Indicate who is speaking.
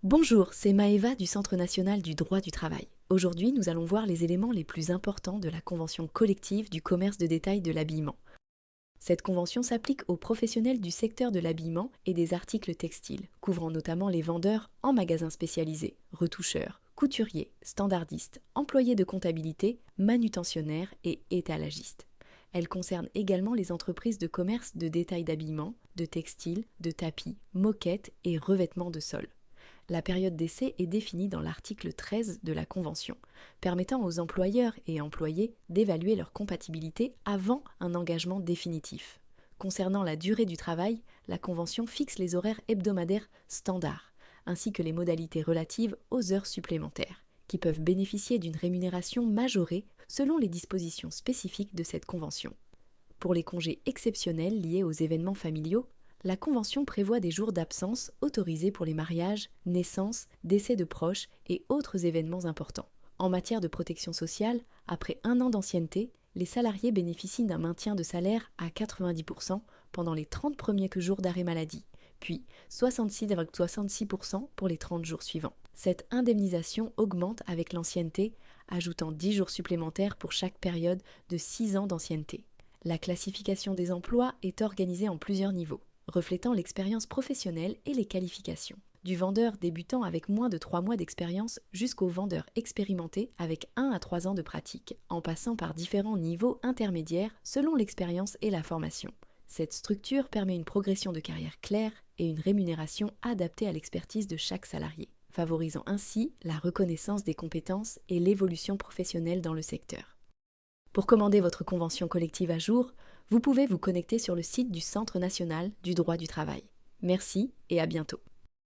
Speaker 1: Bonjour, c'est Maëva du Centre national du droit du travail. Aujourd'hui, nous allons voir les éléments les plus importants de la convention collective du commerce de détail de l'habillement. Cette convention s'applique aux professionnels du secteur de l'habillement et des articles textiles, couvrant notamment les vendeurs en magasins spécialisés, retoucheurs, couturiers, standardistes, employés de comptabilité, manutentionnaires et étalagistes. Elle concerne également les entreprises de commerce de détail d'habillement, de textiles, de tapis, moquettes et revêtements de sol. La période d'essai est définie dans l'article 13 de la Convention, permettant aux employeurs et employés d'évaluer leur compatibilité avant un engagement définitif. Concernant la durée du travail, la Convention fixe les horaires hebdomadaires standards, ainsi que les modalités relatives aux heures supplémentaires, qui peuvent bénéficier d'une rémunération majorée selon les dispositions spécifiques de cette Convention. Pour les congés exceptionnels liés aux événements familiaux, la Convention prévoit des jours d'absence autorisés pour les mariages, naissances, décès de proches et autres événements importants. En matière de protection sociale, après 1 an d'ancienneté, les salariés bénéficient d'un maintien de salaire à 90% pendant les 30 premiers jours d'arrêt maladie, puis 66,66% pour les 30 jours suivants. Cette indemnisation augmente avec l'ancienneté, ajoutant 10 jours supplémentaires pour chaque période de 6 ans d'ancienneté. La classification des emplois est organisée en plusieurs niveaux, reflétant l'expérience professionnelle et les qualifications. Du vendeur débutant avec moins de 3 mois d'expérience jusqu'au vendeur expérimenté avec 1 à 3 ans de pratique, en passant par différents niveaux intermédiaires selon l'expérience et la formation. Cette structure permet une progression de carrière claire et une rémunération adaptée à l'expertise de chaque salarié, favorisant ainsi la reconnaissance des compétences et l'évolution professionnelle dans le secteur. Pour commander votre convention collective à jour, vous pouvez vous connecter sur le site du Centre national du droit du travail. Merci et à bientôt.